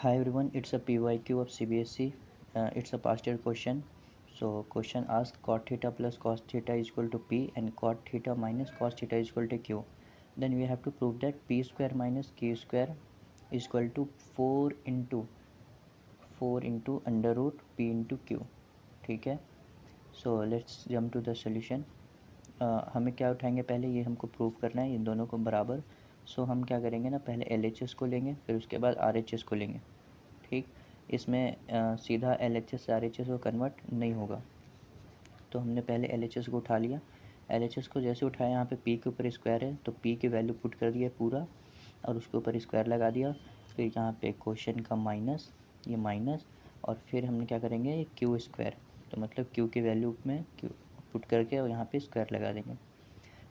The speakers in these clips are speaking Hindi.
Hi everyone, it's a PYQ of CBSE. It's a past year question. So question asks cot theta plus cos theta is equal to P and cot theta minus cos theta is equal to Q. Then we have to prove that P square minus Q square is equal to 4 into under root P into Q. ठीक है. So let's jump to the solution. हमें क्या उठाएंगे पहले, ये हमको प्रूव करना है, इन दोनों को बराबर. सो हम क्या करेंगे ना, पहले LHS को लेंगे, फिर उसके बाद RHS को लेंगे. ठीक. इसमें सीधा LHS से RHS को कन्वर्ट नहीं होगा, तो हमने पहले LHS को उठा लिया. LHS को जैसे उठाया, यहाँ पे P के ऊपर स्क्वायर है तो P की वैल्यू पुट कर दिया पूरा और उसके ऊपर स्क्वायर लगा दिया. फिर यहाँ पे क्वेश्चन का माइनस, ये माइनस, और फिर हमने क्या करेंगे, ये क्यू स्क्वायर, तो मतलब Q की वैल्यू में Q पुट करके और यहाँ पे स्क्वायर लगा देंगे.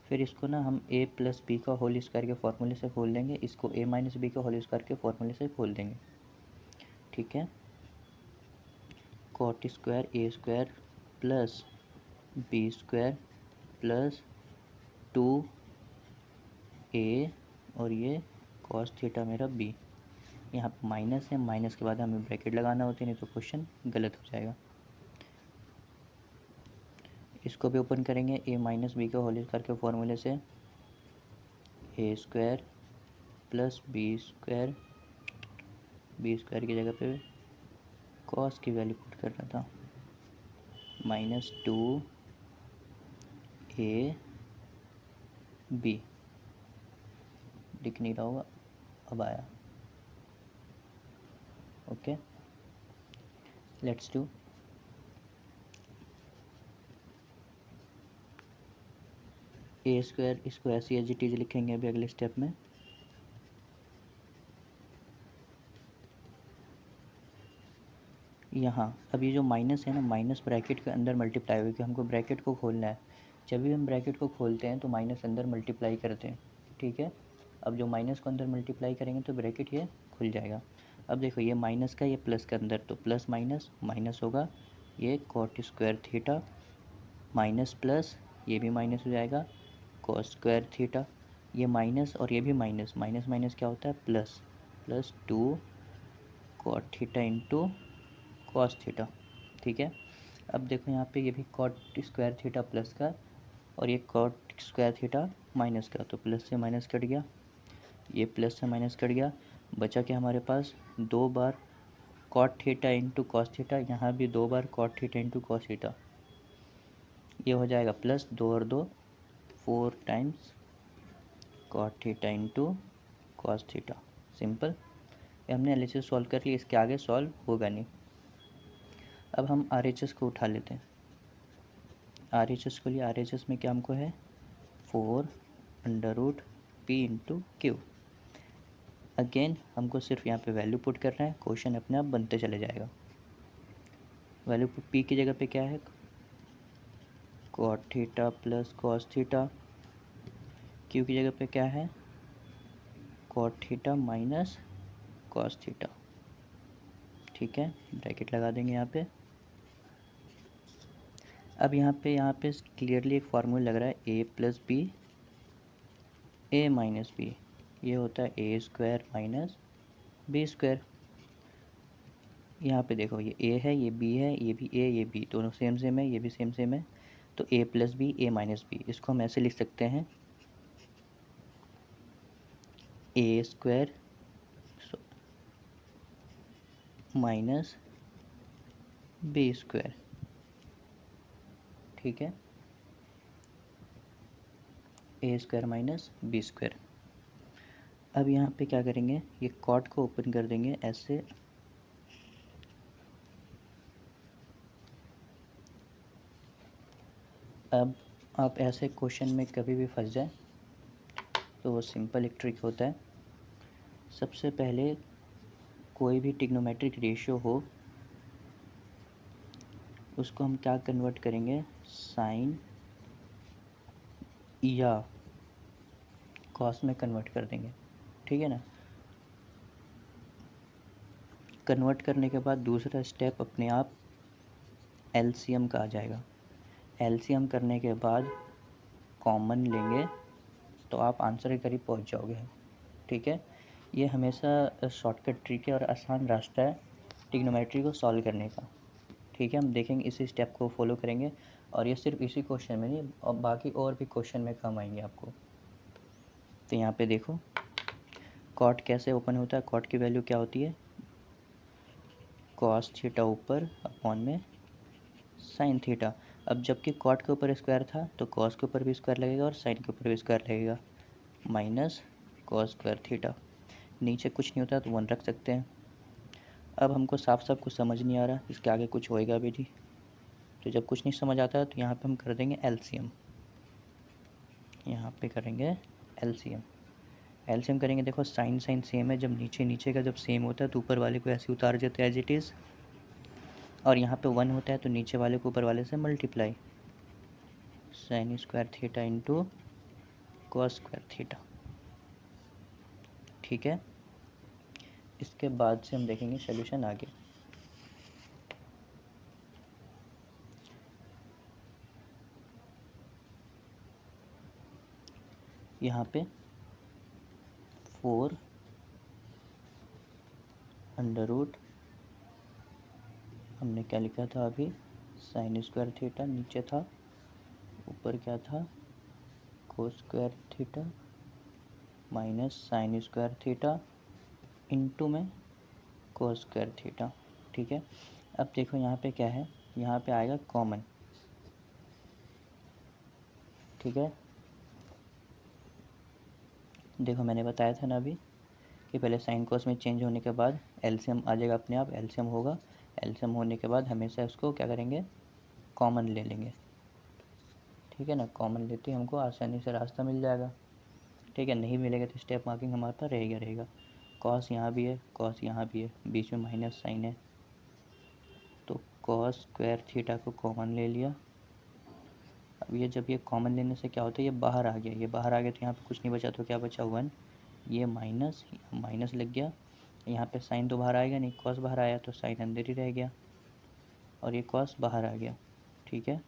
फिर इसको ना हम a प्लस बी का होल स्क्वायर के फॉर्मूले से खोल देंगे, इसको a माइनस बी का होल स्क्वायर के फॉर्मूले से खोल देंगे. ठीक है. Cot square a square plus b square plus 2a और ये कॉस थीटा मेरा b. यहाँ पर माइनस है, माइनस के बाद हमें ब्रैकेट लगाना होती है, नहीं तो क्वेश्चन गलत हो जाएगा. इसको भी ओपन करेंगे, a माइनस बी का होल स्क्वायर के फॉर्मूले से ए स्क्वायर प्लस बी स्क्वायर की जगह पे कॉस की वैल्यू पुट करना था, माइनस 2a b. दिख नहीं रहा होगा, अब आया. Okay, let's do. A square, इसको ऐसी एज इट इज लिखेंगे अभी अगले स्टेप में. यहाँ अब ये जो माइनस है ना, माइनस ब्रैकेट के अंदर मल्टीप्लाई होगी, हमको ब्रैकेट को खोलना है. जब भी हम ब्रैकेट को खोलते हैं तो माइनस अंदर मल्टीप्लाई करते हैं. ठीक है. अब जो माइनस को अंदर मल्टीप्लाई करेंगे तो ब्रैकेट ये खुल जाएगा. अब देखो, ये माइनस का, ये प्लस के अंदर, तो प्लस माइनस माइनस होगा. ये cot square theta minus plus, ये भी माइनस हो जाएगा, कॉस स्क्वायर थीटा. ये माइनस और ये भी माइनस, माइनस माइनस क्या होता है, plus, plus 2 cot theta into cos theta. ठीक है. अब देखो यहाँ पे ये भी कॉट स्क्वायर थीटा प्लस का और ये कॉट स्क्वायर थीटा माइनस का, तो प्लस से माइनस कट गया, ये प्लस से माइनस कट गया. बचा क्या हमारे पास, 2 बार cot theta into cos theta, यहाँ भी 2 बार cot theta into cos theta. ये हो जाएगा प्लस 2 और 2 4 times cot theta into cos theta. Simple. ये हमने एलएचएस सॉल्व कर लिया, इसके आगे सॉल्व होगा नहीं. अब हम RHS को उठा लेते हैं. RHS को लिए, RHS में क्या हमको है, 4 under root P into Q. Again हमको सिर्फ यहाँ पे वैल्यू पुट करना है, क्वेश्चन अपने आप बनते चले जाएगा. वैल्यू पी की जगह पे क्या है, cot theta plus cos theta. Q की जगह पे क्या है, cot theta minus cos theta. ठीक है. ब्रैकेट लगा देंगे यहाँ पे. अब यहाँ पे क्लियरली एक फार्मूला लग रहा है, a plus B A minus B, ये होता है A square minus B square. यहाँ पे देखो, ये a है, ये b है, ये भी a, ये b, दोनों सेम सेम है, ये भी सेम सेम है, तो a plus B A minus B. इसको हम ऐसे लिख सकते हैं, A square minus B square. ठीक है. A square minus B square. अब यहाँ पे क्या करेंगे, ये कॉट को ओपन कर देंगे ऐसे, अब आप ऐसे क्वेश्चन में कभी भी फंस जाए तो वो सिंपल एक ट्रिक होता है. सबसे पहले कोई भी ट्रिग्नोमेट्रिक रेशियो हो, उसको हम क्या कन्वर्ट करेंगे, साइन या कॉस में कन्वर्ट कर देंगे. ठीक है ना. कन्वर्ट करने के बाद दूसरा स्टेप अपने आप एलसीएम का आ जाएगा. एलसीएम करने के बाद कॉमन लेंगे तो आप आंसर के करीब पहुंच जाओगे. ठीक है. ये हमेशा शॉर्टकट ट्रिक है और आसान रास्ता है ट्रिग्नोमेट्री को सॉल्व करने का। ठीक है, हम देखेंगे इसी स्टेप को फॉलो करेंगे और ये सिर्फ इसी क्वेश्चन में नहीं और बाकी और भी क्वेश्चन में काम आएंगे आपको। तो यहाँ पे देखो कॉट कैसे ओपन होता है, कॉट की वैल्यू क्या होती है, कॉस थीटा ऊपर अपॉन में साइन थीटा। अब जबकि कॉट के ऊपर स्क्वायर था तो कॉस के ऊपर भी स्क्वायर लगेगा और साइन के ऊपर भी स्क्वायर लगेगा, माइनस कॉस स्क्वायर थीटा। नीचे कुछ नहीं होता तो 1 रख सकते हैं। अब हमको साफ साफ कुछ समझ नहीं आ रहा, इसके आगे कुछ होएगा भी नहीं, तो जब कुछ नहीं समझ आता तो यहाँ पे हम कर देंगे एलसीएम। यहाँ पे करेंगे एलसीएम। एलसीएम करेंगे, देखो साइन साइन सेम है, जब नीचे नीचे का जब सेम होता है तो ऊपर वाले को ऐसे उतार देते हैं एज इट इज़, और यहाँ पे 1 होता है तो नीचे वाले को ऊपर वाले से multiply, sine square theta into cos square theta. ठीक है, इसके बाद से हम देखेंगे सोल्यूशन आगे। यहाँ पे 4 अंडर रूट, हमने क्या लिखा था अभी, साइन स्क्वायर थीटा, नीचे था, ऊपर क्या था, cos square theta minus sine square theta into में कोस स्क्वायर थीटा। ठीक है, अब देखो यहाँ पे क्या है, यहाँ पे आएगा कॉमन। ठीक है, देखो मैंने बताया था ना अभी कि पहले साइन कोस में चेंज होने के बाद एलसीएम आ जाएगा अपने आप, एलसीएम होगा, एलसीएम होने के बाद हमेशा उसको क्या करेंगे, कॉमन ले लेंगे। ठीक है ना, कॉमन लेते ही हमको आसानी से रास्ता मिल जाएगा। ठीक है, नहीं मिलेगा तो स्टेप मार्किंग हमारे पास रहेगा। कॉस यहाँ भी है, कॉस यहाँ भी है, बीच में माइनस साइन है, तो कॉस स्क्वायर थीटा को कॉमन ले लिया। अब ये जब ये कॉमन लेने से क्या होता है, ये बाहर आ गया, ये बाहर आ गया तो यहाँ पे कुछ नहीं बचा, तो क्या बचा 1, ये माइनस माइनस लग गया, यहाँ पे साइन तो बाहर आएगा नहीं, कॉस बाहर आया तो साइन अंदर ही रह गया और ये कॉस बाहर आ गया। ठीक है,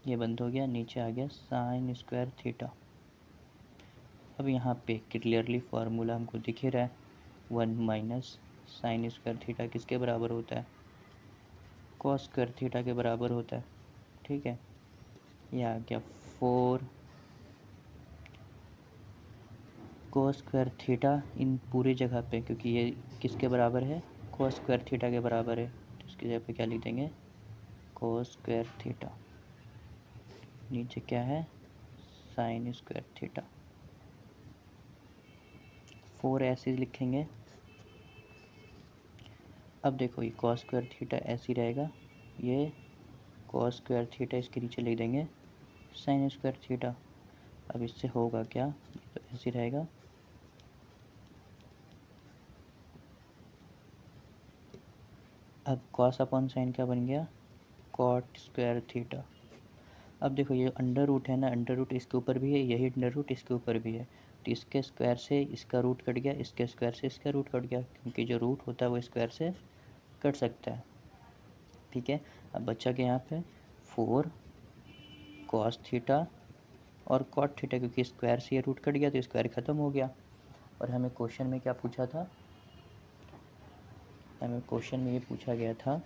ये बंद हो गया, नीचे आ गया साइन स्क्वायर थीटा। अब यहाँ पे क्लियरली फार्मूला हमको दिख ही रहा है, 1 माइनस साइन स्क्वायर थीटा किसके बराबर होता है, कॉस स्क्वायर थीटा के बराबर होता है। ठीक है, ये आ गया 4 कोस स्क्वायर थीटा इन पूरी जगह पे, क्योंकि ये किसके बराबर है, कोस स्क्वायर थीटा के बराबर है, तो इसकी जगह पे क्या लिख देंगे, कोस स्क्वायर थीटा, नीचे क्या है, साइन स्क्वायर थीटा। 4 ऐसे लिखेंगे। अब देखो ये कॉस स्क्वायर थीटा ऐसे ही रहेगा, ये कॉस स्क्वायर थीटा इसके नीचे लिख देंगे साइन स्क्वायर थीटा। अब इससे होगा क्या, तो ऐसे ही रहेगा, अब कॉस अपॉन साइन क्या बन गया, कॉट स्क्वायर थीटा। अब देखो ये अंडर रूट है ना, अंडर रूट इसके ऊपर भी है, यही अंडर रूट इसके ऊपर भी है, तो इसके स्क्वायर से इसका रूट कट गया, इसके स्क्वायर से इसका रूट कट गया, क्योंकि जो रूट होता है वो स्क्वायर से कट सकता है। ठीक है, अब बच्चा के यहाँ पे 4 कॉस थीटा और कॉट थीटा, क्योंकि स्क्वायर से ये रूट कट गया तो स्क्वायर ख़त्म हो गया। और हमें क्वेश्चन में क्या पूछा था, हमें क्वेश्चन में ये पूछा गया था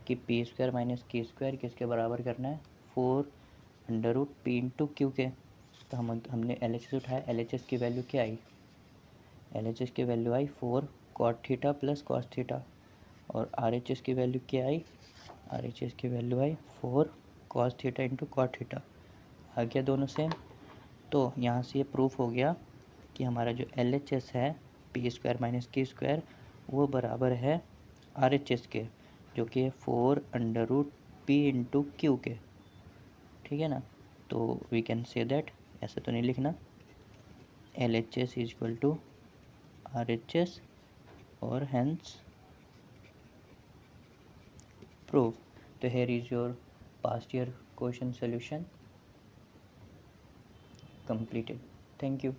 कि p square minus q square किसके बराबर करना है, 4 under root P into Q के। तो हमने एल एच एस उठाया, एल एच एस की वैल्यू क्या आई, एल एच एस की वैल्यू आई 4 cot theta plus cos theta, और आर एच एस की वैल्यू क्या आई, आर एच एस की वैल्यू आई 4 cos theta into cot theta. आ गया दोनों सेम, तो यहाँ से ये प्रूफ हो गया कि हमारा जो एल एच एस है P square minus q square वो बराबर है आर एच एस के, जो कि 4 under root P into Q के। ठीक है ना, तो वी कैन से दैट, ऐसे तो नहीं लिखना, L H S is equal to R H S और हैंस प्रूफ। तो here is your past year question solution completed. Thank you.